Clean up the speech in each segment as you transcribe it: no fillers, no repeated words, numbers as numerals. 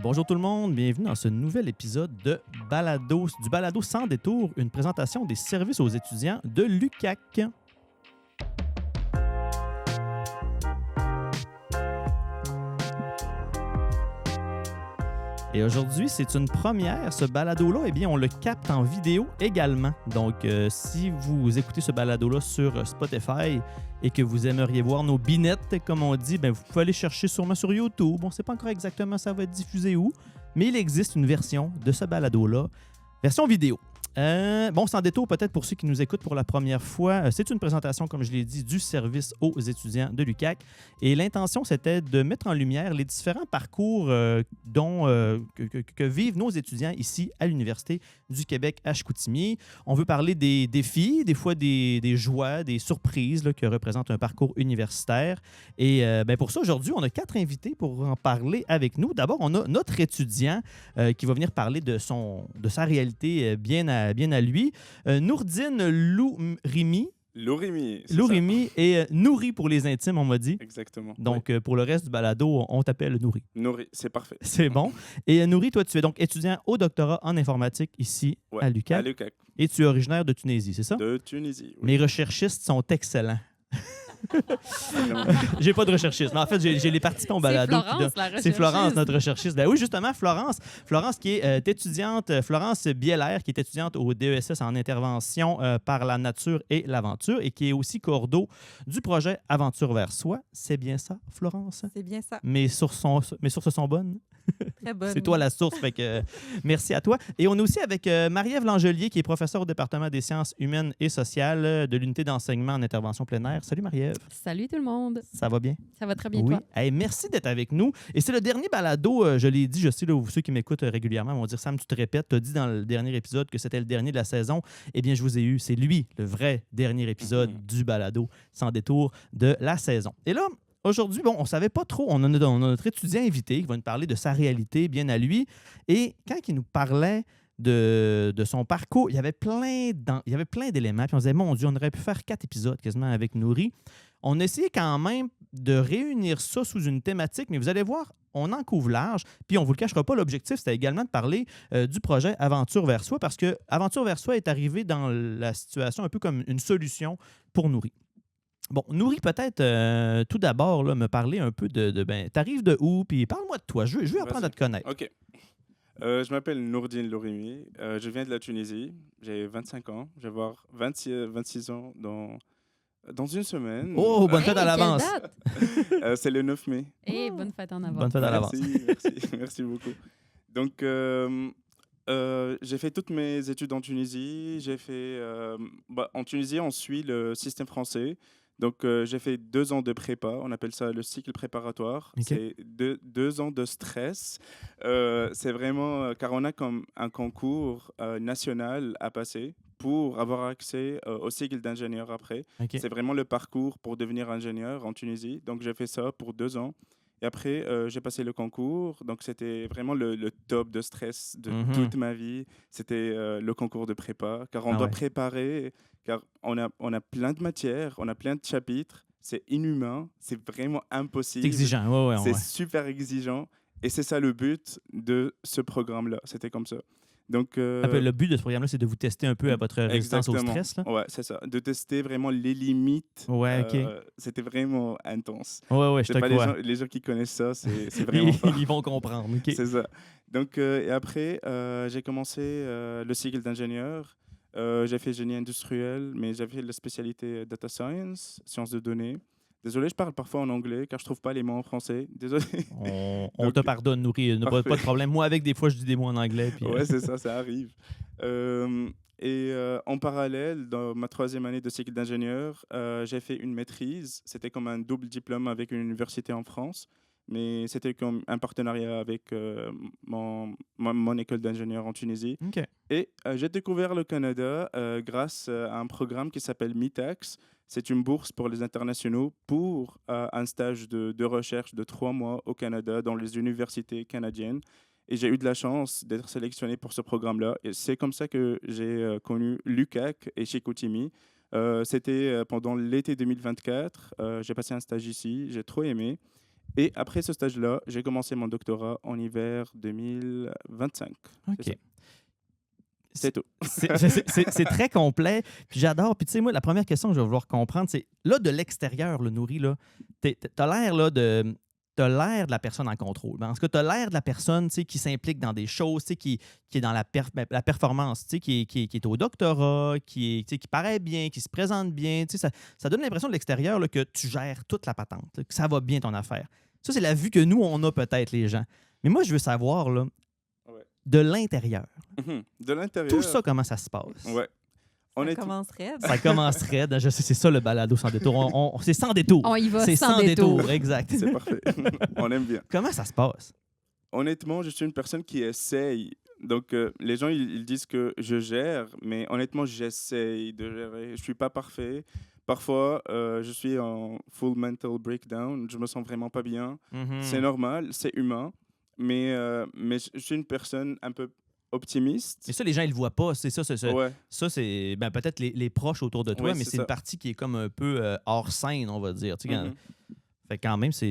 Bonjour tout le monde, bienvenue dans ce nouvel épisode de du Balado sans détour, une présentation des services aux étudiants de l'UQAC. Et aujourd'hui, c'est une première. Ce balado-là, eh bien, on le capte en vidéo également. Donc, si vous écoutez ce balado-là sur Spotify et que vous aimeriez voir nos binettes, comme on dit, bien, vous pouvez aller chercher sûrement sur YouTube. On ne sait pas encore exactement ça va être diffusé où, mais il existe une version de ce balado-là, version vidéo. Sans détour, peut-être pour ceux qui nous écoutent pour la première fois, c'est une présentation, comme je l'ai dit, du service aux étudiants de l'UQAC. Et l'intention, c'était de mettre en lumière les différents parcours que vivent nos étudiants ici à l'Université du Québec à Chicoutimi. On veut parler des défis, des fois des joies, des surprises là, que représente un parcours universitaire. Et pour ça, aujourd'hui, on a 4 invités pour en parler avec nous. D'abord, on a notre étudiant qui va venir parler de sa réalité bien à lui. Nourdine Lourimi. Lourimi et Nouri pour les intimes, on m'a dit. Exactement. Donc, pour le reste du balado, on t'appelle Nouri. Nouri, c'est parfait. C'est bon. Et Nouri, toi, tu es donc étudiant au doctorat en informatique ici à l'UQAC. À l'UQAC. Et tu es originaire de Tunisie, c'est ça? De Tunisie, oui. Mes recherchistes sont excellents. J'ai pas de recherchiste. Mais en fait, j'ai les participants au balado. C'est Florence, notre recherchiste. Ben oui, justement, Florence. Florence qui est étudiante, Florence Biellaire, qui est étudiante au DESS en intervention par la nature et l'aventure et qui est aussi coordo du projet Aventure vers soi. C'est bien ça, Florence? C'est bien ça. Mes sources sont bonnes? Très bonne. C'est toi la source, fait que merci à toi. Et on est aussi avec Marie-Ève Langelier, qui est professeure au département des sciences humaines et sociales de l'unité d'enseignement en intervention plein air. Salut Marie-Ève. Salut tout le monde. Ça va bien? Ça va très bien, Oui. toi? Hey, merci d'être avec nous. Et c'est le dernier balado, je l'ai dit, je sais, là, ceux qui m'écoutent régulièrement vont dire, Sam, tu te répètes, tu as dit dans le dernier épisode que c'était le dernier de la saison. Eh bien, je vous ai eu, c'est lui, le vrai dernier épisode du balado sans détour de la saison. Et là, aujourd'hui, on ne savait pas trop. On a notre étudiant invité qui va nous parler de sa réalité bien à lui. Et quand il nous parlait de son parcours, il y avait plein d'éléments. Puis on se disait, mon Dieu, on aurait pu faire 4 épisodes quasiment avec Nouri. On essayait quand même de réunir ça sous une thématique, mais vous allez voir, on en couvre large. Puis on ne vous le cachera pas, l'objectif, c'était également de parler du projet Aventure vers soi, parce que Aventure vers soi est arrivé dans la situation un peu comme une solution pour Nouri. Bon, Nouri, peut-être tout d'abord, là, me parler un peu t'arrives de où, puis parle-moi de toi. Je veux apprendre à te connaître. OK. Je m'appelle Nourdine Lourimi. Je viens de la Tunisie. J'ai 25 ans. Je vais avoir 26 ans dans une semaine. Oh, bonne fête à l'avance. C'est le 9 mai. Et bonne fête en avance. Bonne fête à l'avance. Merci beaucoup. Donc, j'ai fait toutes mes études en Tunisie. En Tunisie, on suit le système français. Donc, j'ai fait 2 ans de prépa. On appelle ça le cycle préparatoire. Okay. C'est 2 ans de stress. C'est vraiment... car on a comme un concours national à passer pour avoir accès au cycle d'ingénieur après. Okay. C'est vraiment le parcours pour devenir ingénieur en Tunisie. Donc, j'ai fait ça pour 2 ans. Et après, j'ai passé le concours. Donc, c'était vraiment le top de stress de toute ma vie. C'était le concours de prépa. Car on doit préparer, car on a plein de matières, on a plein de chapitres. C'est inhumain, c'est vraiment impossible. C'est exigeant, ouais. C'est super exigeant. Et c'est ça le but de ce programme-là. C'était comme ça. Donc, le but de ce programme-là, c'est de vous tester un peu à votre résistance au stress. Là. Ouais, c'est ça. De tester vraiment les limites. Ouais, OK. C'était vraiment intense. Ouais, je te crois. Les gens qui connaissent ça, c'est vraiment fort. Ils vont comprendre. Okay. C'est ça. Donc, et après, j'ai commencé le cycle d'ingénieur. J'ai fait génie industriel, mais j'avais la spécialité data science, sciences de données. Désolé, je parle parfois en anglais car je ne trouve pas les mots en français. Désolé. On te pardonne, Nouri. Pas de problème. Moi, avec des fois, je dis des mots en anglais. Puis, ouais, c'est ça, ça arrive. En parallèle, dans ma 3e année de cycle d'ingénieur, j'ai fait une maîtrise. C'était comme un double diplôme avec une université en France. Mais c'était comme un partenariat avec mon école d'ingénieur en Tunisie. Okay. Et j'ai découvert le Canada grâce à un programme qui s'appelle MITAX. C'est une bourse pour les internationaux pour un stage de recherche de 3 mois au Canada dans les universités canadiennes. Et j'ai eu de la chance d'être sélectionné pour ce programme-là. Et c'est comme ça que j'ai connu l'UQAC et Chicoutimi. C'était pendant l'été 2024. J'ai passé un stage ici. J'ai trop aimé. Et après ce stage-là, j'ai commencé mon doctorat en hiver 2025. OK. C'est tout. C'est très complet. Puis j'adore. Puis tu sais, moi, la première question que je vais vouloir comprendre, c'est là, de l'extérieur, le nourri, là, t'as l'air là, de. T'as l'air de la personne en contrôle. En tout cas, t'as l'air de la personne qui s'implique dans des choses, qui est dans la performance, qui est au doctorat, qui paraît bien, qui se présente bien. Ça donne l'impression de l'extérieur là, que tu gères toute la patente, là, que ça va bien ton affaire. Ça, c'est la vue que nous, on a peut-être, les gens. Mais moi, je veux savoir, là, de l'intérieur. De l'intérieur. Tout ça, comment ça se passe? Ouais. Ça commencerait. Ça commencerait. Je sais, c'est ça le balado sans détour. C'est sans détour. On y va c'est sans détour. Exact. C'est parfait. On aime bien. Comment ça se passe? Honnêtement, je suis une personne qui essaye. Donc, les gens, ils disent que je gère, mais honnêtement, j'essaye de gérer. Je ne suis pas parfait. Parfois, je suis en full mental breakdown. Je me sens vraiment pas bien. C'est normal, c'est humain. Mais je suis une personne un peu optimiste. Mais ça, les gens, ils le voient pas. C'est ça. Ouais. Ça, c'est peut-être les proches autour de toi, Ouais, mais c'est une partie qui est comme un peu hors scène, on va dire. Fait quand même, c'est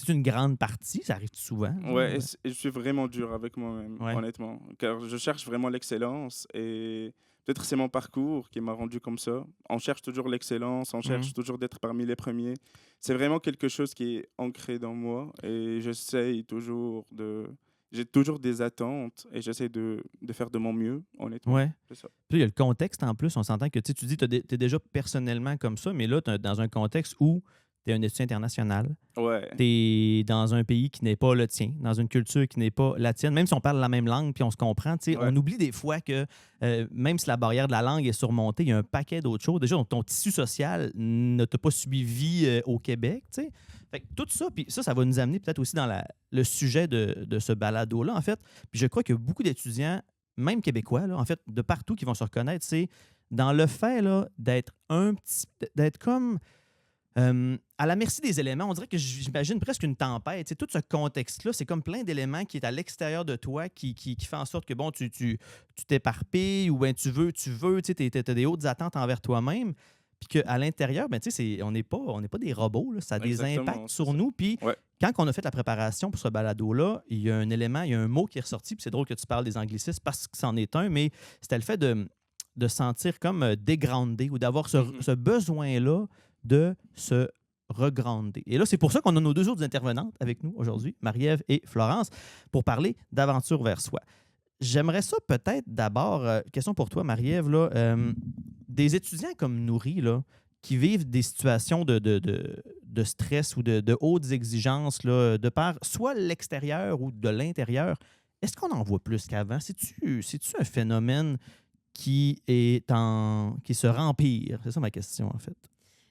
une grande partie. Ça arrive souvent. Ouais, et je suis vraiment dur avec moi-même, Ouais. honnêtement. Car je cherche vraiment l'excellence et peut-être c'est mon parcours qui m'a rendu comme ça. On cherche toujours l'excellence, on cherche toujours d'être parmi les premiers. C'est vraiment quelque chose qui est ancré dans moi et j'essaye toujours de... J'ai toujours des attentes et j'essaie de faire de mon mieux, honnêtement. Ouais. C'est ça. Puis il y a le contexte en plus. On s'entend que tu dis que tu es déjà personnellement comme ça, mais là, tu es dans un contexte où tu es un étudiant international. Ouais. Tu es dans un pays qui n'est pas le tien, dans une culture qui n'est pas la tienne. Même si on parle la même langue puis on se comprend, on oublie des fois que même si la barrière de la langue est surmontée, il y a un paquet d'autres choses. Déjà, ton tissu social ne t'a pas suivi au Québec. T'sais. Fait que tout ça, puis ça va nous amener peut-être aussi dans le sujet de ce balado-là, en fait. Puis je crois qu'il y a beaucoup d'étudiants, même québécois, là, en fait, de partout qui vont se reconnaître, c'est dans le fait là, d'être comme à la merci des éléments. On dirait que j'imagine presque une tempête. T'sais, tout ce contexte-là, c'est comme plein d'éléments qui est à l'extérieur de toi qui fait en sorte que bon, tu t'éparpilles ou ben, tu veux, tu as des hautes attentes envers toi-même. Puis qu'à l'intérieur, ben, on n'est pas des robots. Là. Ça a des impacts sur nous. Puis quand on a fait la préparation pour ce balado-là, il y a un élément, il y a un mot qui est ressorti. Puis c'est drôle que tu parles des anglicismes parce que c'en est un, mais c'était le fait de sentir comme dégrander ou d'avoir ce besoin-là de se regrander. Et là, c'est pour ça qu'on a nos deux autres intervenantes avec nous aujourd'hui, Marie-Ève et Florence, pour parler d'aventure vers soi. J'aimerais ça peut-être d'abord, question pour toi, Marie-Ève, là, des étudiants comme Nourri, là, qui vivent des situations de stress ou de hautes exigences, là, de par soit l'extérieur ou de l'intérieur, est-ce qu'on en voit plus qu'avant? C'est-tu un phénomène qui se rempire? C'est ça ma question, en fait.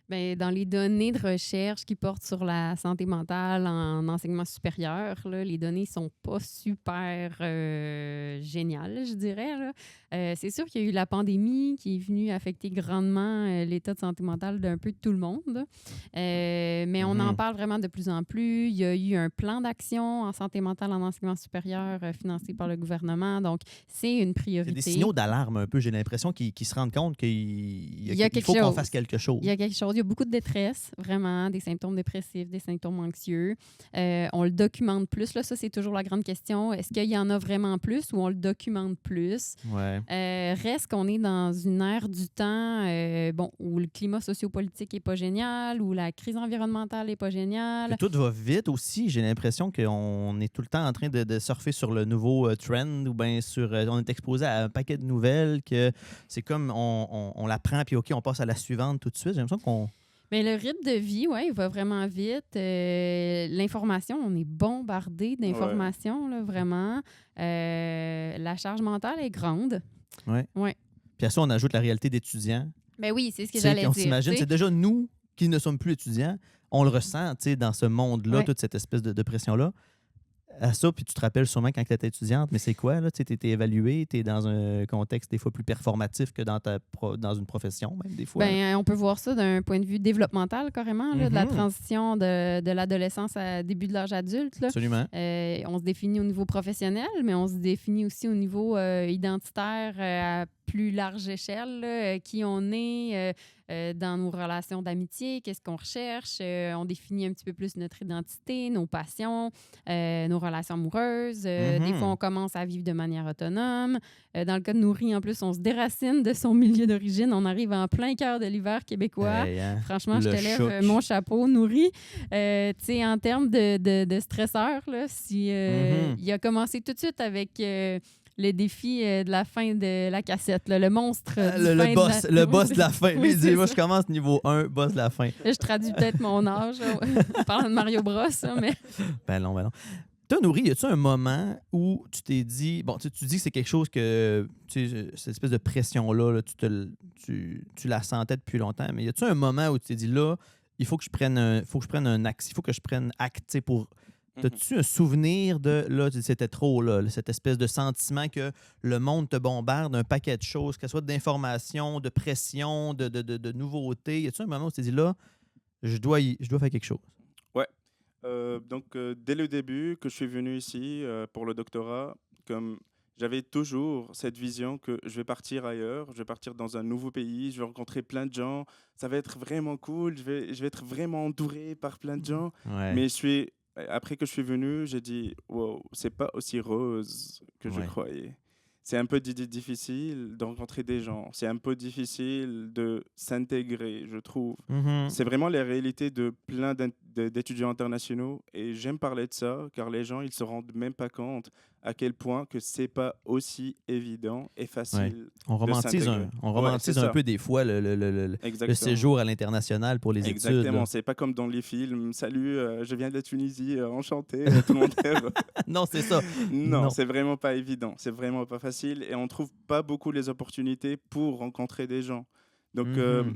Bien, dans les données de recherche qui portent sur la santé mentale en enseignement supérieur, là, les données ne sont pas super géniales, je dirais. Là. C'est sûr qu'il y a eu la pandémie qui est venue affecter grandement l'état de santé mentale d'un peu de tout le monde. Mais on en parle vraiment de plus en plus. Il y a eu un plan d'action en santé mentale en enseignement supérieur financé par le gouvernement. Donc, c'est une priorité. C'est des signaux d'alarme un peu. J'ai l'impression qu'ils se rendent compte qu'il faut qu'on fasse quelque chose. Il y a quelque chose. Il y a beaucoup de détresse, vraiment, des symptômes dépressifs, des symptômes anxieux. On le documente plus. Là, ça, c'est toujours la grande question. Est-ce qu'il y en a vraiment plus ou on le documente plus? Ouais. Reste qu'on est dans une ère du temps où le climat sociopolitique n'est pas génial, où la crise environnementale n'est pas géniale. Puis tout va vite aussi. J'ai l'impression qu'on est tout le temps en train de surfer sur le nouveau trend ou bien on est exposé à un paquet de nouvelles que c'est comme on la prend puis OK, on passe à la suivante tout de suite. J'ai l'impression qu'on... Bien, le rythme de vie, il va vraiment vite. L'information, on est bombardé d'informations, là, vraiment. La charge mentale est grande. Oui. Ouais. Puis à ça, on ajoute la réalité d'étudiants. Ben oui, c'est ce que j'allais dire. On s'imagine, c'est déjà nous qui ne sommes plus étudiants, on le ressent dans ce monde-là, toute cette espèce de pression-là. À ça, puis tu te rappelles sûrement quand tu étais étudiante, mais c'est quoi, là? Tu es évalué, tu es dans un contexte des fois plus performatif que dans une profession, même des fois. Ben, on peut voir ça d'un point de vue développemental, carrément, là, de la transition de l'adolescence à début de l'âge adulte. Là. Absolument. On se définit au niveau professionnel, mais on se définit aussi au niveau identitaire plus large échelle, là, qui on est dans nos relations d'amitié, qu'est-ce qu'on recherche. On définit un petit peu plus notre identité, nos passions, nos relations amoureuses. Des fois, on commence à vivre de manière autonome. Dans le cas de Nourri, en plus, on se déracine de son milieu d'origine. On arrive en plein cœur de l'hiver québécois. Franchement, je te lève mon chapeau, Nourri. Tu sais, en termes de stresseur, là, il a commencé tout de suite avec le défi de la fin de la cassette, là, le monstre le boss de la fin. Oui, Lui, moi, je commence niveau 1, boss de la fin. Là, je traduis peut-être mon âge en parlant de Mario Bros, mais... Ben non. Toi, Nourri, y a-tu un moment où tu t'es dit... Bon, tu dis que c'est quelque chose que... Tu sais, cette espèce de pression-là, là, tu la sentais depuis longtemps, mais y a-tu un moment où tu t'es dit, là, il faut que je prenne un axe, il faut que je prenne acte pour... T'as-tu un souvenir de, là, c'était trop, là, cette espèce de sentiment que le monde te bombarde d'un paquet de choses, que ce soit d'informations, de pression, de nouveautés? Y a-tu un moment où tu t'es dit, là, je dois faire quelque chose? Ouais. Donc, dès le début que je suis venu ici pour le doctorat, comme j'avais toujours cette vision que je vais partir ailleurs, je vais partir dans un nouveau pays, je vais rencontrer plein de gens, ça va être vraiment cool, je vais être vraiment entouré par plein de gens, mais après que je suis venu, j'ai dit wow, c'est pas aussi rose que je croyais. C'est un peu difficile de rencontrer des gens. C'est un peu difficile de s'intégrer, je trouve. C'est vraiment la réalité de plein d'étudiants internationaux. Et j'aime parler de ça, car les gens, ils se rendent même pas compte à quel point que c'est pas aussi évident et facile. On romantise un peu des fois le séjour à l'international pour les études. Exactement. C'est pas comme dans les films. Salut, je viens de la Tunisie, enchanté. Tout le monde aime. Non, c'est ça. Non, c'est vraiment pas évident. C'est vraiment pas facile et on trouve pas beaucoup les opportunités pour rencontrer des gens. Donc,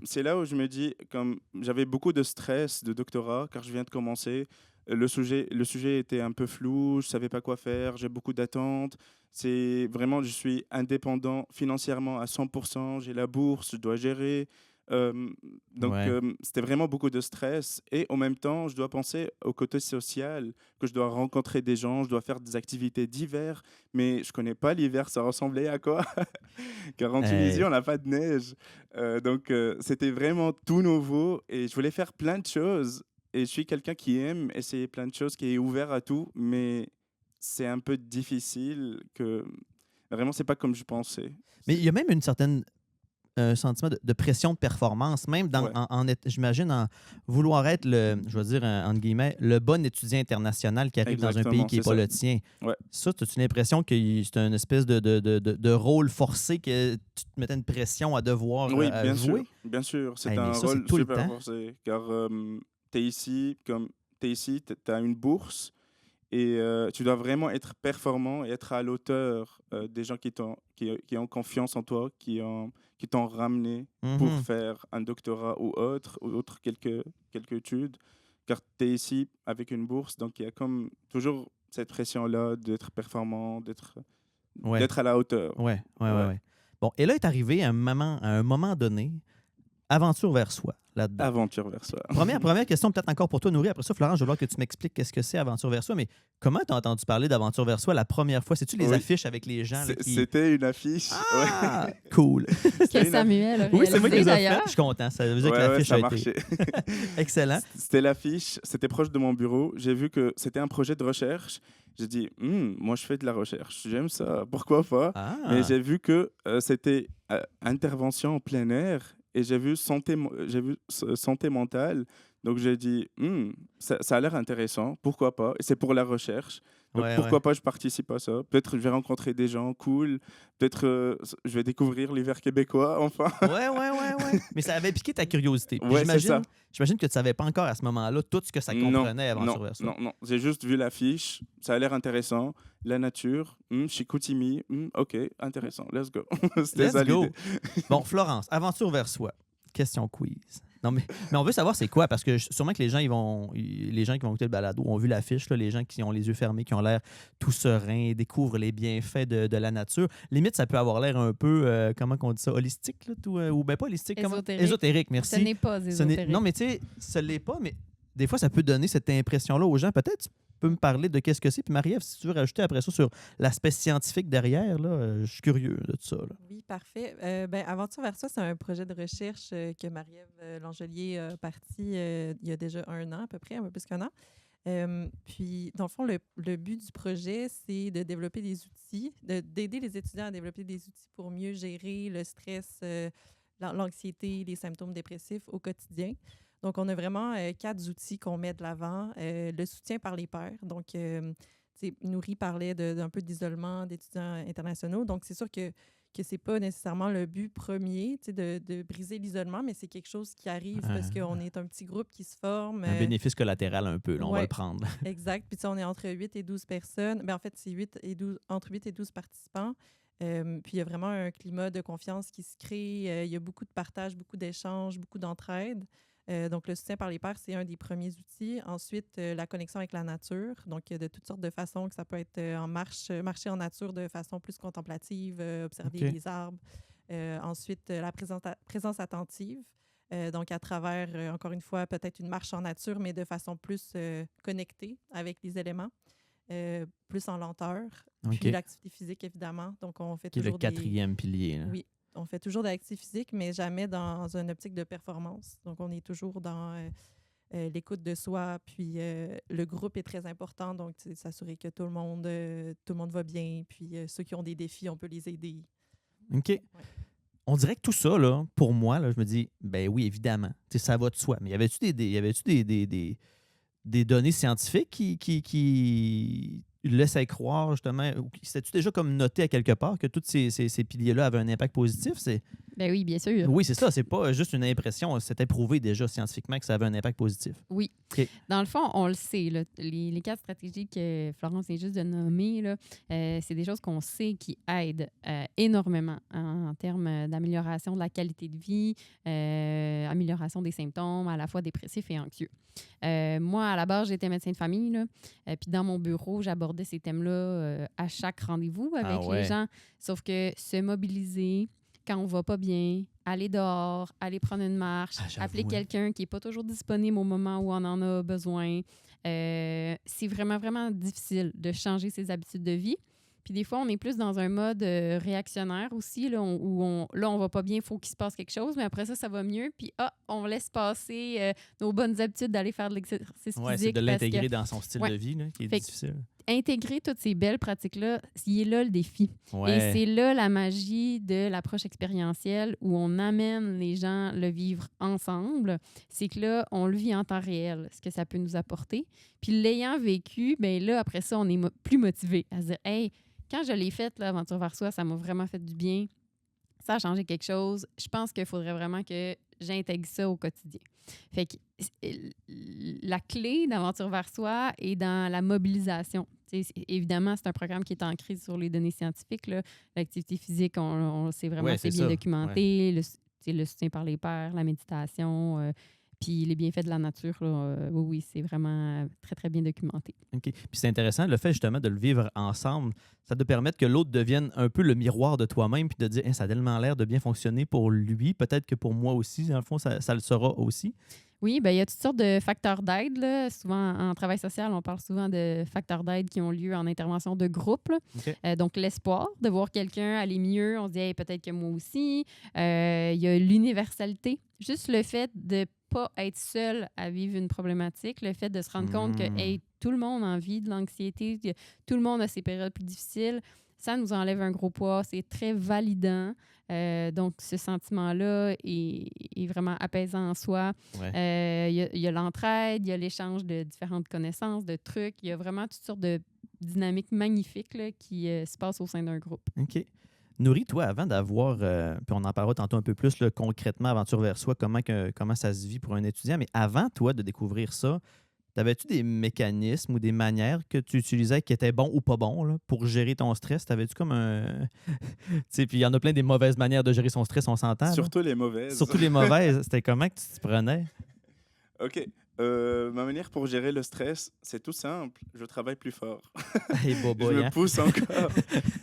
c'est là où je me dis, comme j'avais beaucoup de stress de doctorat, car je viens de commencer, le sujet était un peu flou, je savais pas quoi faire, j'ai beaucoup d'attentes. C'est vraiment, je suis indépendant financièrement à 100%, j'ai la bourse, je dois gérer. C'était vraiment beaucoup de stress et en même temps je dois penser au côté social, que je dois rencontrer des gens, je dois faire des activités d'hiver, mais je connais pas l'hiver, ça ressemblait à quoi? Car en Tunisie on n'a pas de neige, c'était vraiment tout nouveau et je voulais faire plein de choses et je suis quelqu'un qui aime essayer plein de choses, qui est ouvert à tout, mais c'est un peu difficile, que vraiment c'est pas comme je pensais. Mais il y a même une certaine sentiment de pression de performance, même j'imagine, en vouloir être je vais dire, entre guillemets, le bon étudiant international qui arrive dans un pays qui n'est pas le tien. Ça, as-tu l'impression que c'est une espèce de rôle forcé, que tu te mettais une pression à devoir jouer? Bien sûr. C'est un rôle super forcé. Car tu es ici, tu as une bourse et tu dois vraiment être performant et être à l'auteur des gens qui ont confiance en toi, qui t'ont ramené pour faire un doctorat ou autre quelques études, car tu es ici avec une bourse, donc il y a comme toujours cette pression-là d'être performant, d'être à la hauteur. Ouais. Bon, et là est arrivé à un moment donné, aventure vers soi. Là-dedans. Aventure vers soi. Première question, peut-être encore pour toi, Nourri. Après ça, Florence, je veux voir que tu m'expliques qu'est-ce que c'est Aventure vers soi. Mais comment tu as entendu parler d'Aventure vers soi la première fois? C'est-tu les affiches avec les gens? C'était une affiche. Ah, cool. Que Samuel a réalisé, oui, c'est moi qui les ai d'ailleurs. fait. Je suis content. Ça veut dire que l'affiche a été... Excellent. C'était l'affiche. C'était proche de mon bureau. J'ai vu que c'était un projet de recherche. J'ai dit, moi, je fais de la recherche. J'aime ça. Pourquoi pas? Mais j'ai vu que c'était intervention en plein air. Et j'ai vu santé mentale. Donc, j'ai dit, ça a l'air intéressant. Pourquoi pas? Et c'est pour la recherche. Donc, pourquoi pas je participe à ça? Peut-être je vais rencontrer des gens cool. Peut-être je vais découvrir l'hiver québécois, enfin. Ouais. Mais ça avait piqué ta curiosité. J'imagine que tu ne savais pas encore à ce moment-là tout ce que ça comprenait Aventure vers soi. Non. J'ai juste vu l'affiche. Ça a l'air intéressant. La nature, Chicoutimi, OK, intéressant. Let's go. Let's go. Bon, Florence, Aventure vers soi. Question quiz. Non, mais on veut savoir c'est quoi, parce que sûrement que les gens qui vont écouter le balado ont vu l'affiche, là, les gens qui ont les yeux fermés, qui ont l'air tout sereins, découvrent les bienfaits de la nature. Limite, ça peut avoir l'air un peu, comment on dit ça, holistique, là, ou bien pas holistique. Ésotérique, merci. Ce n'est pas ésotérique. Non, mais tu sais, ce n'est pas, mais des fois, ça peut donner cette impression-là aux gens. Peut-être peux me parler de qu'est-ce que c'est? Puis Marie-Ève, si tu veux rajouter après ça sur l'aspect scientifique derrière, là, je suis curieux de tout ça. Là. Oui, parfait. Aventure vers soi, c'est un projet de recherche que Marie-Ève Langelier a parti il y a déjà 1 an à peu près, un peu plus qu'1 an. Puis, dans le fond, le but du projet, c'est de développer des outils, d'aider les étudiants à développer des outils pour mieux gérer le stress, l'anxiété, les symptômes dépressifs au quotidien. Donc, on a vraiment 4 outils qu'on met de l'avant. Le soutien par les pairs. Donc, Nourri parlait d'un peu d'isolement d'étudiants internationaux. Donc, c'est sûr que c'est pas nécessairement le but premier de briser l'isolement, mais c'est quelque chose qui arrive parce qu'on est un petit groupe qui se forme. Un bénéfice collatéral un peu, là, on va le prendre. Exact. Puis on est entre 8 et 12 personnes. En fait, c'est entre 8 et 12 participants. Puis il y a vraiment un climat de confiance qui se crée. Il y a beaucoup de partage, beaucoup d'échanges, beaucoup d'entraide. Donc, le soutien par les pairs, c'est un des premiers outils. Ensuite, la connexion avec la nature. Donc, de toutes sortes de façons, que ça peut être marcher en nature de façon plus contemplative, observer les arbres. Ensuite, la présence attentive. Donc, à travers, encore une fois, peut-être une marche en nature, mais de façon plus connectée avec les éléments, plus en lenteur. Puis l'activité physique, évidemment. Donc, on fait toujours le 4e pilier. Là. Oui. On fait toujours de l'activité physique, mais jamais dans une optique de performance. Donc, on est toujours dans l'écoute de soi. Puis, le groupe est très important. Donc, s'assurer que tout le monde va bien. Puis, ceux qui ont des défis, on peut les aider. OK. Ouais. On dirait que tout ça, là, pour moi, là, je me dis, ben oui, évidemment, ça va de soi. Mais y avait-tu des données scientifiques qui laissaient croire, justement, ou c'était-tu déjà comme noté à quelque part que tous ces piliers-là avaient un impact positif? Ben oui, bien sûr. Oui, c'est ça. C'est pas juste une impression. C'était prouvé déjà scientifiquement que ça avait un impact positif. Oui. Okay. Dans le fond, on le sait. Là, les 4 stratégies que Florence vient juste de nommer, là, c'est des choses qu'on sait qui aident énormément en termes d'amélioration de la qualité de vie, amélioration des symptômes, à la fois dépressifs et anxieux. Moi, à la base, j'étais médecin de famille. Puis dans mon bureau, j'abordais ces thèmes-là à chaque rendez-vous avec les gens. Sauf que se mobiliser, quand on va pas bien, aller dehors, aller prendre une marche, appeler quelqu'un qui n'est pas toujours disponible au moment où on en a besoin. C'est vraiment, vraiment difficile de changer ses habitudes de vie. Puis des fois, on est plus dans un mode réactionnaire aussi, là, où on va pas bien, il faut qu'il se passe quelque chose, mais après ça, ça va mieux. Puis on laisse passer nos bonnes habitudes d'aller faire de l'exercice physique. Oui, c'est de l'intégrer dans son style de vie là, qui est difficile. Intégrer toutes ces belles pratiques-là, il est là le défi. Ouais. Et c'est là la magie de l'approche expérientielle où on amène les gens le vivre ensemble. C'est que là, on le vit en temps réel, ce que ça peut nous apporter. Puis l'ayant vécu, bien là, après ça, on est plus motivé à se dire « Hey, quand je l'ai faite, l'Aventure vers soi, ça m'a vraiment fait du bien. Ça a changé quelque chose. Je pense qu'il faudrait vraiment que j'intègre ça au quotidien. » Fait que la clé d'Aventure vers soi est dans la mobilisation. Évidemment, c'est un programme qui est ancré sur les données scientifiques. Là. L'activité physique, on sait vraiment c'est bien documenté. Ouais. Le soutien par les pairs, la méditation, puis les bienfaits de la nature, là, oui, c'est vraiment très, très bien documenté. OK. Puis c'est intéressant, le fait justement de le vivre ensemble, ça te permet que l'autre devienne un peu le miroir de toi-même, puis de dire ça a tellement l'air de bien fonctionner pour lui, peut-être que pour moi aussi, dans le fond, ça le sera aussi. Oui, bien, il y a toutes sortes de facteurs d'aide. Là. Souvent, en travail social, on parle souvent de facteurs d'aide qui ont lieu en intervention de groupe. Okay. Donc, l'espoir de voir quelqu'un aller mieux. On se dit, hey, peut-être que moi aussi. Il y a l'universalité. Juste le fait de ne pas être seul à vivre une problématique, le fait de se rendre compte que hey, tout le monde en vit de l'anxiété, tout le monde a ses périodes plus difficiles. Ça nous enlève un gros poids. C'est très validant. Donc, ce sentiment-là est vraiment apaisant en soi. Ouais. Il y a l'entraide, il y a l'échange de différentes connaissances, de trucs. Il y a vraiment toutes sortes de dynamiques magnifiques là, qui se passent au sein d'un groupe. OK. Nourri, toi, avant d'avoir, puis on en parlera tantôt un peu plus là, concrètement, Aventure vers soi, comment ça se vit pour un étudiant, mais avant, toi, de découvrir ça, t'avais-tu des mécanismes ou des manières que tu utilisais qui étaient bons ou pas bons là, pour gérer ton stress? T'avais-tu comme un... tu sais, puis il y en a plein des mauvaises manières de gérer son stress, on s'entend. Surtout les mauvaises. Surtout les mauvaises. C'était comment que tu t'y prenais? OK. Ma manière pour gérer le stress, c'est tout simple. Je travaille plus fort. Hey, bobo, je me pousse encore.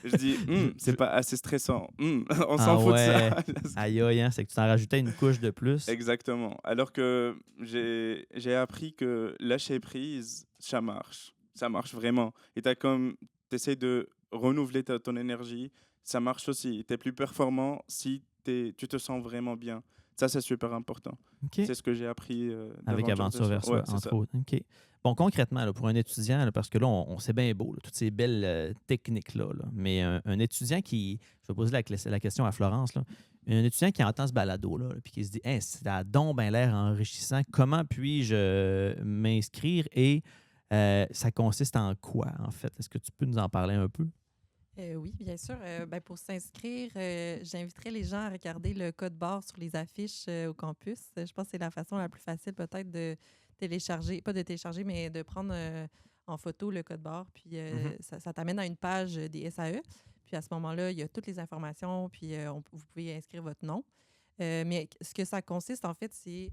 Je dis, c'est pas assez stressant. On s'en fout de ça. Aïe, aïe, c'est que tu t'en rajoutais une couche de plus. Exactement. Alors que j'ai appris que lâcher prise, ça marche. ça marche vraiment. Et tu essaies de renouveler ton énergie, ça marche aussi. Tu es plus performant si tu te sens vraiment bien. Ça, c'est super important. OK. C'est ce que j'ai appris avec Aventure vers soi, entre autres. OK. Bon, concrètement, là, pour un étudiant, là, parce que là, on c'est bien beau, là, toutes ces belles techniques-là, là, mais un étudiant qui... Je vais poser la question à Florence. Là, un étudiant qui entend ce balado-là, puis qui se dit hey, « ça a donc bien l'air enrichissant. Comment puis-je m'inscrire? » Et ça consiste en quoi, en fait? Est-ce que tu peux nous en parler un peu? Oui, bien sûr. Pour s'inscrire, j'inviterais les gens à regarder le code barre sur les affiches au campus. Je pense que c'est la façon la plus facile peut-être de télécharger, pas de télécharger, mais de prendre en photo le code barre. Puis ça t'amène à une page des SAE. Puis à ce moment-là, il y a toutes les informations, puis vous pouvez inscrire votre nom. Mais ce que ça consiste, en fait, c'est...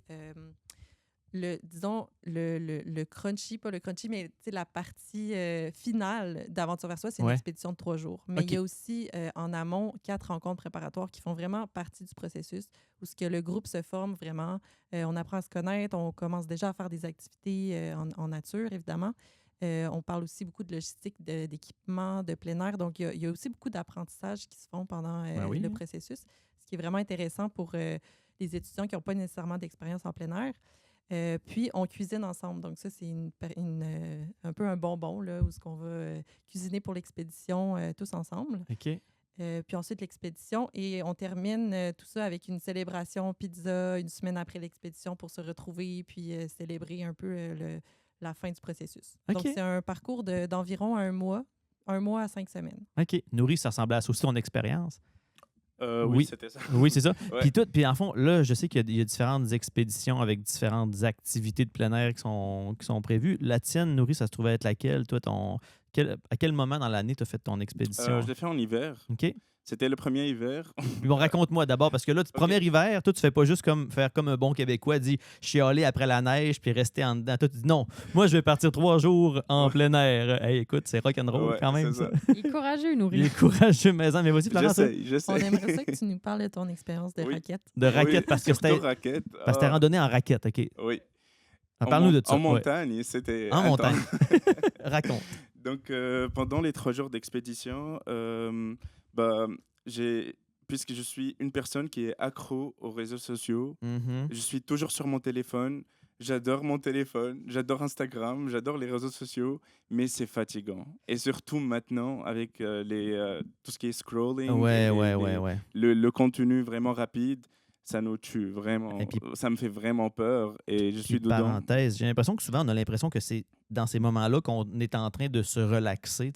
le crunchy, pas le crunchy, mais la partie finale d'Aventure vers soi, c'est une expédition de 3 jours. Mais il y a aussi en amont 4 rencontres préparatoires qui font vraiment partie du processus où ce que le groupe se forme vraiment. On apprend à se connaître, on commence déjà à faire des activités en nature, évidemment. On parle aussi beaucoup de logistique, d'équipement, de plein air. Donc, il y a aussi beaucoup d'apprentissages qui se font pendant le processus, ce qui est vraiment intéressant pour les étudiants qui n'ont pas nécessairement d'expérience en plein air. Puis, on cuisine ensemble. Donc, ça, c'est un peu un bonbon, là, où on va cuisiner pour l'expédition tous ensemble. OK. Puis ensuite, l'expédition. Et on termine tout ça avec une célébration pizza une semaine après l'expédition pour se retrouver puis célébrer un peu la fin du processus. Okay. Donc, c'est un parcours d'environ 1 mois à 5 semaines. OK. Nourri, ça ressemblait à ça aussi ton expérience? Oui, c'était ça. Oui, c'est ça. Ouais. Puis en fond, là, je sais qu'il y a différentes expéditions avec différentes activités de plein air qui sont prévues. La tienne, Nourri, ça se trouvait être laquelle? Toi, à quel moment dans l'année tu as fait ton expédition? Je l'ai fait en hiver. OK. C'était le premier hiver. Bon, raconte-moi d'abord, parce que là, premier hiver, toi, tu fais pas juste faire comme un bon Québécois, dit chialer après la neige puis rester en dedans. Toi, tu dis non, moi, je vais partir 3 jours en plein air. Hey, écoute, c'est rock'n'roll quand même. Ça. Il est courageux, Nourri. Il est courageux, maison. Mais voici, Florence. J'essaie. On aimerait ça que tu nous parles de ton expérience de raquette. De raquette, parce que c'était randonnée en raquette, OK. Oui. Parle-nous de ça. En montagne, c'était... En montagne. Raconte. Donc, pendant les 3 jours d'expédition, puisque je suis une personne qui est accro aux réseaux sociaux, je suis toujours sur mon téléphone. J'adore mon téléphone, j'adore Instagram, j'adore les réseaux sociaux, mais c'est fatigant. Et surtout maintenant, avec tout ce qui est scrolling, le contenu vraiment rapide, ça nous tue vraiment. Puis, ça me fait vraiment peur et je suis dedans. Parenthèse, j'ai l'impression que souvent, on a l'impression que c'est dans ces moments-là qu'on est en train de se relaxer.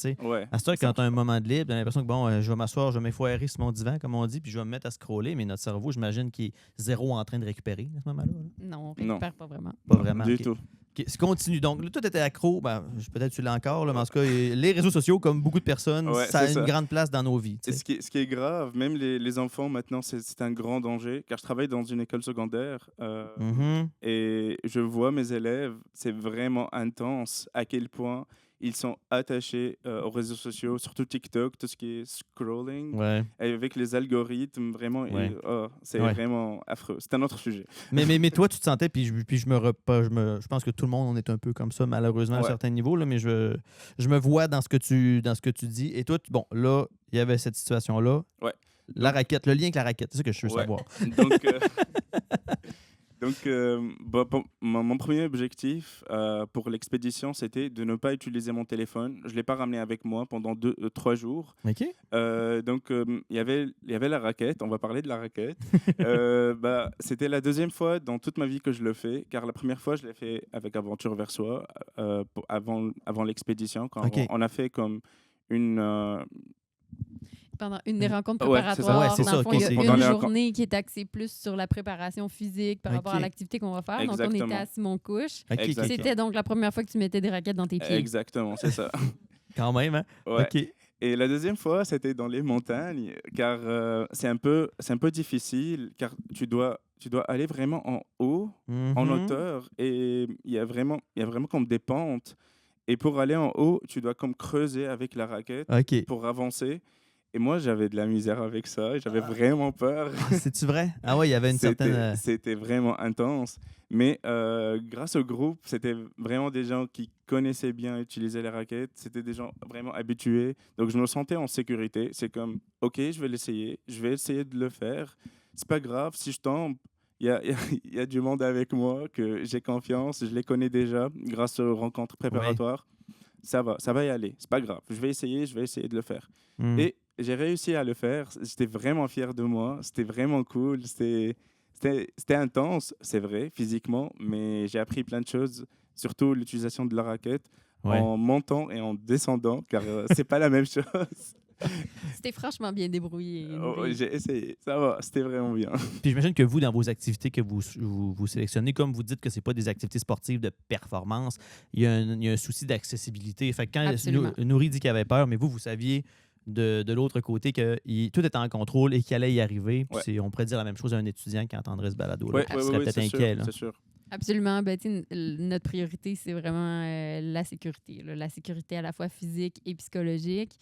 À ce temps, quand tu as un moment de libre, tu as l'impression que bon, je vais m'asseoir, je vais m'effoirer sur mon divan, comme on dit, puis je vais me mettre à scroller, mais notre cerveau, j'imagine qu'il est zéro en train de récupérer à ce moment-là. Non, on ne récupère pas vraiment. Pas vraiment. Du tout. Okay. Continue. Donc, là, toi, tu étais accro. Peut-être tu l'as encore, là, mais en tout cas, les réseaux sociaux, comme beaucoup de personnes, ça a une grande place dans nos vies. Et ce qui est grave, même les enfants, maintenant, c'est un grand danger, car je travaille dans une école secondaire et je vois mes élèves, c'est vraiment intense à quel point ils sont attachés aux réseaux sociaux, surtout TikTok, tout ce qui est scrolling, et avec les algorithmes, vraiment, c'est vraiment affreux. C'est un autre sujet. Mais toi, tu te sentais, puis je pense que tout le monde, on est un peu comme ça, malheureusement, à un certain niveau, là, mais je me vois dans ce que tu dis. Et toi, là, il y avait cette situation-là. Ouais. La raquette, le lien avec la raquette, c'est ça que je veux savoir. Donc, mon premier objectif pour l'expédition, c'était de ne pas utiliser mon téléphone. Je ne l'ai pas ramené avec moi pendant 3 jours. OK. Donc, il y avait la raquette. On va parler de la raquette. C'était la 2e fois dans toute ma vie que je le fais, car la première fois, je l'ai fait avec Aventure vers soi, avant l'expédition, quand on a fait comme une... Pendant une des rencontres préparatoires, il y a une journée qui est axée plus sur la préparation physique par rapport à l'activité qu'on va faire. Exactement. Donc, on était à Simon-Couche. C'était donc la première fois que tu mettais des raquettes dans tes pieds. Exactement, c'est ça. Quand même, hein? Ouais. OK. Et la 2e fois, c'était dans les montagnes, car c'est un peu difficile, car tu dois aller vraiment en haut, en hauteur, et il y a vraiment comme des pentes. Et pour aller en haut, tu dois comme creuser avec la raquette pour avancer. Et moi, j'avais de la misère avec ça. J'avais vraiment peur. C'est-tu vrai? Ah ouais, il y avait une certaine... C'était vraiment intense. Mais grâce au groupe, c'était vraiment des gens qui connaissaient bien utiliser les raquettes. C'était des gens vraiment habitués. Donc, je me sentais en sécurité. C'est comme, OK, je vais l'essayer. Je vais essayer de le faire. C'est pas grave. Si je tombe, il y a du monde avec moi, que j'ai confiance. Je les connais déjà grâce aux rencontres préparatoires. Ça va y aller. C'est pas grave. Je vais essayer de le faire. Et j'ai réussi à le faire. J'étais vraiment fier de moi. C'était vraiment cool. C'était intense, c'est vrai, physiquement, mais j'ai appris plein de choses, surtout l'utilisation de la raquette en montant et en descendant, car c'est pas la même chose. C'était franchement bien débrouillé. J'ai essayé, ça va, c'était vraiment bien. Puis j'imagine que vous, dans vos activités que vous sélectionnez, comme vous dites que c'est pas des activités sportives de performance, il y a un souci d'accessibilité. Fait que quand Nouri dit qu'il avait peur, mais vous saviez de l'autre côté que tout était en contrôle et qu'il allait y arriver. Puis on pourrait dire la même chose à un étudiant qui entendrait ce balado-là. Il serait peut-être inquiet. C'est sûr. Absolument. Ben, notre priorité, c'est vraiment la sécurité. La sécurité à la fois physique et psychologique.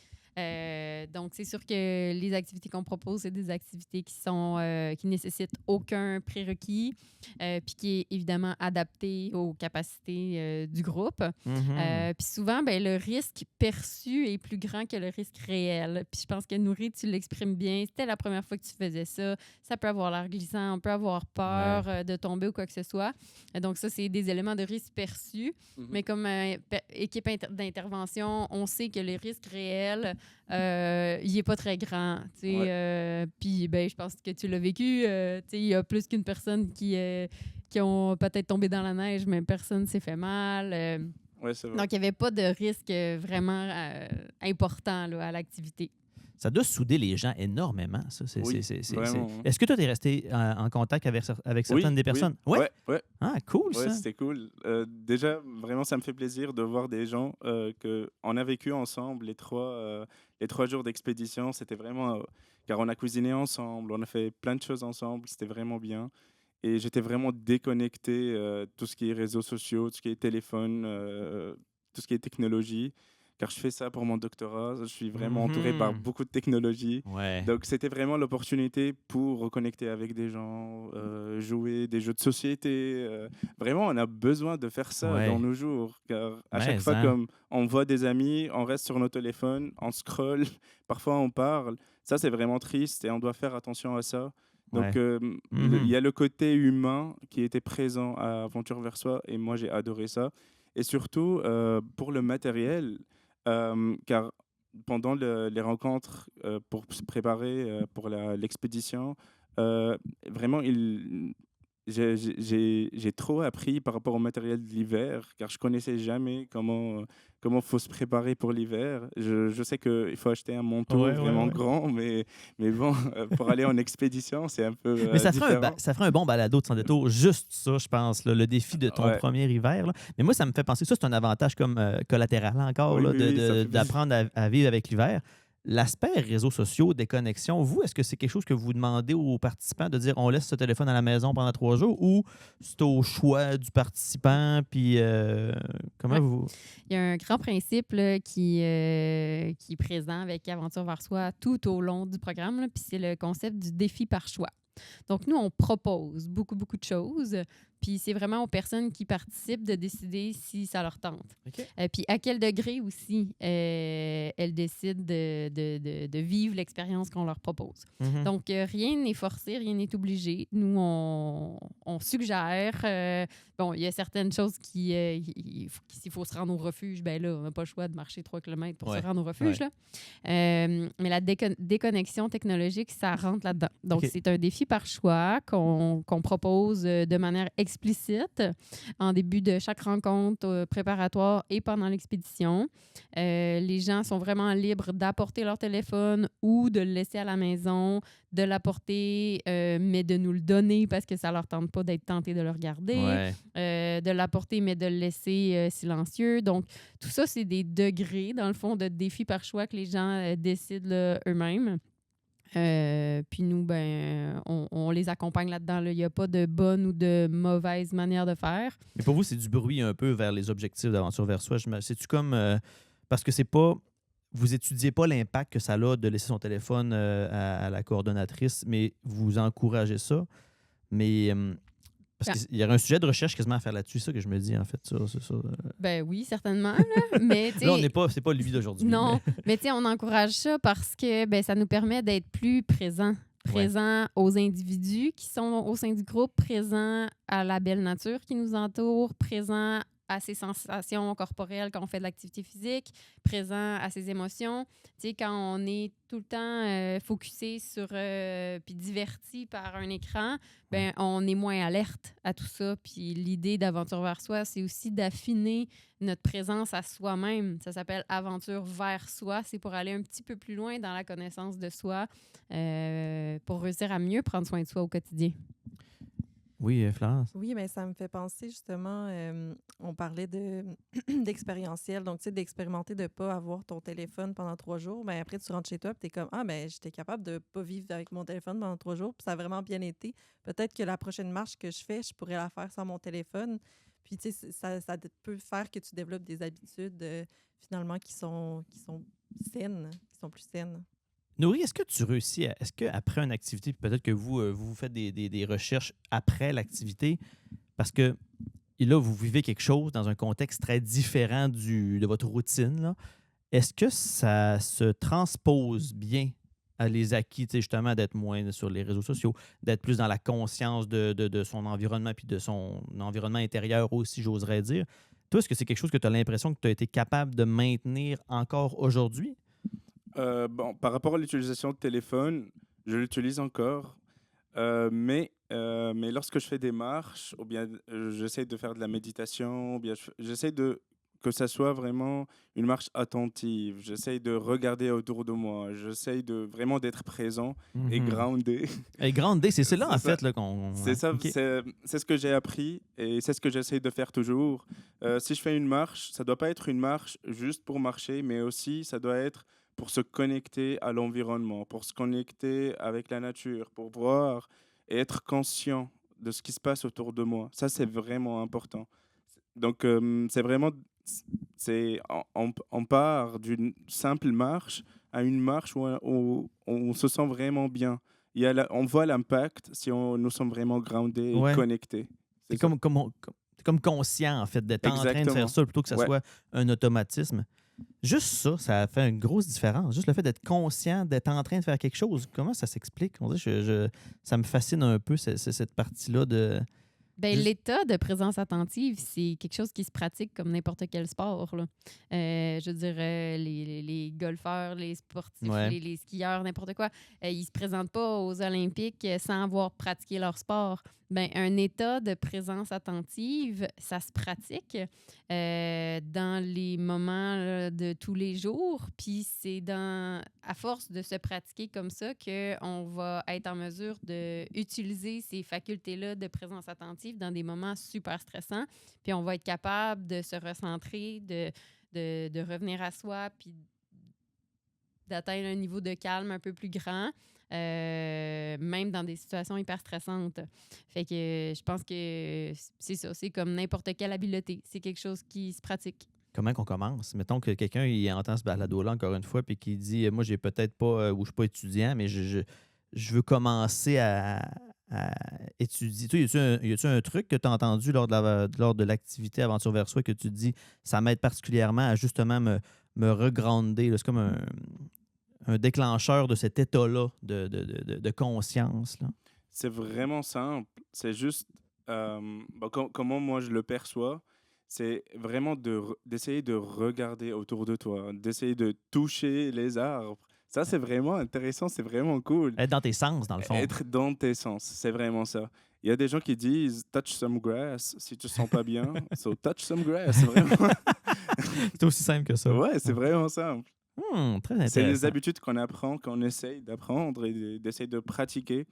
Donc, c'est sûr que les activités qu'on propose, c'est des activités qui nécessitent aucun prérequis, puis qui est évidemment adapté aux capacités du groupe. Puis souvent, ben, le risque perçu est plus grand que le risque réel. Puis je pense que Nouri, tu l'exprimes bien. C'était la première fois que tu faisais ça. Ça peut avoir l'air glissant, on peut avoir peur de tomber ou quoi que ce soit. Donc, ça, c'est des éléments de risque perçus. Mais comme équipe d'intervention, on sait que le risque réel, il n'est pas très grand. Puis ben, je pense que tu l'as vécu. Il y a plus qu'une personne qui ont peut-être tombé dans la neige, mais personne ne s'est fait mal. C'est vrai. Donc, il n'y avait pas de risque vraiment important là, à l'activité. Ça doit souder les gens énormément, ça. Vraiment. Est-ce que toi, tu es resté en contact avec certaines des personnes? Oui. Ah, cool, ça. C'était cool. Déjà, vraiment, ça me fait plaisir de voir des gens qu'on a vécu ensemble les 3 jours d'expédition. C'était vraiment... car on a cuisiné ensemble, on a fait plein de choses ensemble. C'était vraiment bien. Et j'étais vraiment déconnecté tout ce qui est réseaux sociaux, tout ce qui est téléphone, tout ce qui est technologie. Car je fais ça pour mon doctorat. Je suis vraiment entouré par beaucoup de technologies. Donc, c'était vraiment l'opportunité pour reconnecter avec des gens, jouer des jeux de société. Vraiment, on a besoin de faire ça dans nos jours. Car à chaque fois, comme on voit des amis, on reste sur nos téléphones, on scrolle, parfois on parle. Ça, c'est vraiment triste et on doit faire attention à ça. Donc, il y a le côté humain qui était présent à Aventure vers Soi et moi, j'ai adoré ça. Et surtout, pour le matériel... car pendant les rencontres pour se préparer pour l'expédition, vraiment, j'ai trop appris par rapport au matériel de l'hiver, car je ne connaissais jamais comment faut se préparer pour l'hiver. Je sais qu'il faut acheter un manteau vraiment grand, mais bon, pour aller en expédition, c'est un peu mais ça différent. ferait un bon balado de Sans détour, juste ça, je pense, là, le défi de ton premier hiver. Là. Mais moi, ça me fait penser, ça, c'est un avantage comme collatéral encore, d'apprendre à vivre avec l'hiver. L'aspect réseaux sociaux, déconnexion, vous, est-ce que c'est quelque chose que vous demandez aux participants de dire on laisse ce téléphone à la maison pendant 3 jours ou c'est au choix du participant? Puis comment vous... Il y a un grand principe là, qui est présent avec Aventure vers Soi tout au long du programme, là, puis c'est le concept du défi par choix. Donc, nous, on propose beaucoup de choses. Puis, c'est vraiment aux personnes qui participent de décider si ça leur tente. Puis, à quel degré aussi elles décident de vivre l'expérience qu'on leur propose. Donc, rien n'est forcé, rien n'est obligé. Nous, on suggère. Bon, il y a certaines choses s'il faut se rendre au refuge, ben là, on n'a pas le choix de marcher 3 km pour se rendre au refuge. Là. Mais la déconnexion technologique, ça rentre là-dedans. Donc, c'est un défi par choix qu'on propose de manière explicite en début de chaque rencontre préparatoire et pendant l'expédition. Les gens sont vraiment libres d'apporter leur téléphone ou de le laisser à la maison, de l'apporter, mais de nous le donner parce que ça ne leur tente pas d'être tenté de le regarder, de l'apporter, mais de le laisser silencieux. Donc, tout ça, c'est des degrés, dans le fond, de défis par choix que les gens décident là, eux-mêmes. Puis nous, ben, on les accompagne là-dedans. Il n'y a pas de bonne ou de mauvaise manière de faire. Mais pour vous, c'est du bruit un peu vers les objectifs d'Aventure vers Soi. C'est-tu comme... parce que c'est pas... vous étudiez pas l'impact que ça a de laisser son téléphone à la coordonnatrice, mais vous encouragez ça. Mais parce qu'il y aurait un sujet de recherche quasiment à faire là-dessus, ça que je me dis, en fait. C'est ça. Ben oui, certainement. Là. Mais, là, c'est pas lui d'aujourd'hui. Non, mais on encourage ça parce que ça nous permet d'être plus présents aux individus qui sont au sein du groupe, présents à la belle nature qui nous entoure, présents à ses sensations corporelles quand on fait de l'activité physique, présents à ses émotions. Tu sais, quand on est tout le temps focusé sur puis diverti par un écran, ben on est moins alerte à tout ça. Puis l'idée d'Aventure vers soi, c'est aussi d'affiner notre présence à soi-même. Ça s'appelle Aventure vers soi. C'est pour aller un petit peu plus loin dans la connaissance de soi pour réussir à mieux prendre soin de soi au quotidien. Oui, Florence. Oui, mais ça me fait penser justement, on parlait d'expérientiel, donc tu sais, d'expérimenter de ne pas avoir ton téléphone pendant 3 jours. Ben, après, tu rentres chez toi et tu es comme, j'étais capable de ne pas vivre avec mon téléphone pendant 3 jours, puis ça a vraiment bien été. Peut-être que la prochaine marche que je fais, je pourrais la faire sans mon téléphone. Puis tu sais, ça peut faire que tu développes des habitudes finalement qui sont saines, qui sont plus saines. Nourri, est-ce que tu réussis, est-ce qu'après une activité, peut-être que vous faites des recherches après l'activité, parce que là, vous vivez quelque chose dans un contexte très différent de votre routine, là. Est-ce que ça se transpose bien à les acquis, justement, d'être moins sur les réseaux sociaux, d'être plus dans la conscience de son environnement puis de son environnement intérieur aussi, j'oserais dire? Toi, est-ce que c'est quelque chose que tu as l'impression que tu as été capable de maintenir encore aujourd'hui? Par rapport à l'utilisation de téléphone, je l'utilise encore, mais lorsque je fais des marches, ou bien j'essaie de faire de la méditation, ou bien j'essaie que ça soit vraiment une marche attentive. J'essaie de regarder autour de moi. J'essaie vraiment d'être présent et groundé. Et groundé, c'est là, en fait, là, qu'on... C'est ça, okay. C'est ce que j'ai appris et c'est ce que j'essaie de faire toujours. Si je fais une marche, ça ne doit pas être une marche juste pour marcher, mais aussi ça doit être pour se connecter à l'environnement, pour se connecter avec la nature, pour voir et être conscient de ce qui se passe autour de moi. Ça, c'est vraiment important. Donc, c'est vraiment... On part d'une simple marche à une marche où on se sent vraiment bien. On voit l'impact si nous sommes vraiment groundés et connectés. C'est comme conscient, en fait, d'être en train de faire ça plutôt que ça soit un automatisme. Juste ça fait une grosse différence. Juste le fait d'être conscient, d'être en train de faire quelque chose. Comment ça s'explique? On dirait ça me fascine un peu, cette partie-là de... L'état de présence attentive, c'est quelque chose qui se pratique comme n'importe quel sport, là. Je veux dire, les golfeurs, les sportifs, les skieurs, n'importe quoi, ils ne se présentent pas aux Olympiques sans avoir pratiqué leur sport. Un état de présence attentive, ça se pratique dans les moments là, de tous les jours. Puis c'est à force de se pratiquer comme ça qu'on va être en mesure d'utiliser ces facultés-là de présence attentive dans des moments super stressants. Puis on va être capable de se recentrer, de revenir à soi, puis d'atteindre un niveau de calme un peu plus grand. Même dans des situations hyper stressantes. Fait que je pense que c'est ça, c'est comme n'importe quelle habileté. C'est quelque chose qui se pratique. Comment qu'on commence? Mettons que quelqu'un il entend ce balado-là encore une fois puis qui dit « Moi, j'ai peut-être pas, ou je suis pas étudiant, mais je veux commencer à étudier. » Toi, y a-tu un truc que tu as entendu lors de l'activité Aventure vers soi que tu te dis « Ça m'aide particulièrement à justement me regrounder. » C'est comme un déclencheur de cet état-là de conscience, là? C'est vraiment simple. C'est juste comment moi je le perçois. C'est vraiment d'essayer de regarder autour de toi, d'essayer de toucher les arbres. Ça, c'est vraiment intéressant, c'est vraiment cool. Être dans tes sens, dans le fond. Être dans tes sens, c'est vraiment ça. Il y a des gens qui disent « touch some grass » si tu ne sens pas bien. So, touch some grass, vraiment. C'est aussi simple que ça. Ouais, c'est vraiment simple. Très intéressant. C'est des habitudes qu'on apprend, qu'on essaye d'apprendre et d'essayer de pratiquer.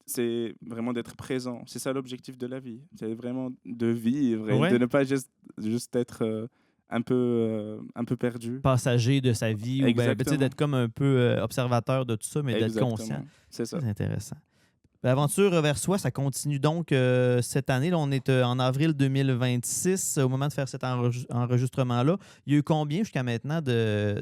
C'est vraiment d'être présent. C'est ça l'objectif de la vie. C'est vraiment de vivre et de ne pas juste être un peu perdu. Passager de sa vie ou d'être comme un peu observateur de tout ça, mais d'être conscient. C'est ça. C'est intéressant. L'aventure vers soi, ça continue donc cette année. Là, on est en avril 2026 au moment de faire cet enregistrement-là. Il y a eu combien jusqu'à maintenant pas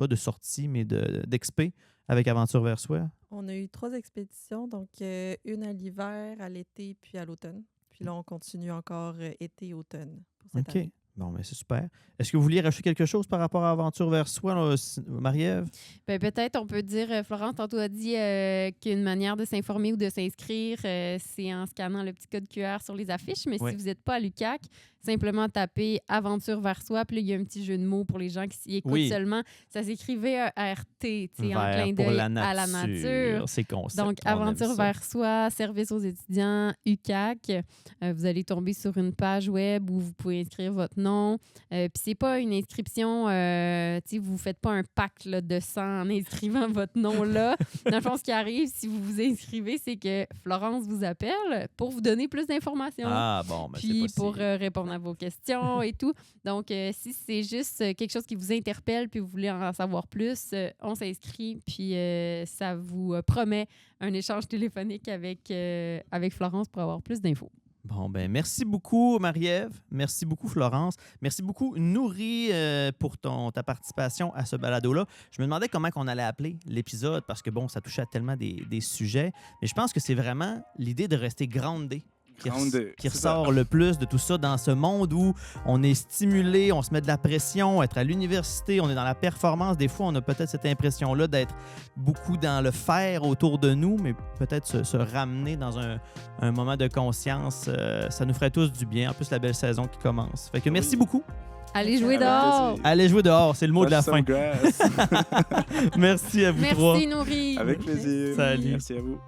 de sorties, mais d'expé avec Aventure vers soi? On a eu 3 expéditions, donc une à l'hiver, à l'été, puis à l'automne. Puis là, on continue encore été-automne pour cette OK. année. Bon, mais c'est super. Est-ce que vous vouliez rajouter quelque chose par rapport à Aventure vers soi, là, Marie-Ève? Ben, peut-être on peut dire, Florence, tantôt a dit qu'une manière de s'informer ou de s'inscrire, c'est en scannant le petit code QR sur les affiches. Mais Oui. si vous n'êtes pas à l'UQAC, simplement tapez Aventure vers soi. Puis là, il y a un petit jeu de mots pour les gens qui s'y écoutent seulement. Ça s'écrit VERT, en clin d'œil à la nature. C'est concept. Donc, Aventure vers soi, service aux étudiants, UQAC. Vous allez tomber sur une page web où vous pouvez inscrire votre nom. Puis c'est pas une inscription, vous ne faites pas un pacte là, de sang en inscrivant votre nom là. Dans le fond, ce qui arrive si vous vous inscrivez, c'est que Florence vous appelle pour vous donner plus d'informations. Ah bon, ben puis c'est pour répondre à vos questions et tout. Donc, si c'est juste quelque chose qui vous interpelle puis vous voulez en savoir plus, on s'inscrit puis ça vous promet un échange téléphonique avec Florence pour avoir plus d'infos. Bon, ben merci beaucoup, Marie-Ève. Merci beaucoup, Florence. Merci beaucoup, Nourri, pour ta participation à ce balado-là. Je me demandais comment on allait appeler l'épisode parce que, bon, ça touchait à tellement des sujets. Mais je pense que c'est vraiment l'idée de rester groundé qui ressort le plus de tout ça dans ce monde où on est stimulé, on se met de la pression, être à l'université, on est dans la performance. Des fois, on a peut-être cette impression-là d'être beaucoup dans le faire autour de nous, mais peut-être se ramener dans un moment de conscience, ça nous ferait tous du bien. En plus, la belle saison qui commence. Fait que merci beaucoup. Allez jouer dehors! Allez jouer dehors, c'est le mot de la fin. Merci à vous trois. Merci, Nourri. Avec plaisir. Salut. Merci à vous.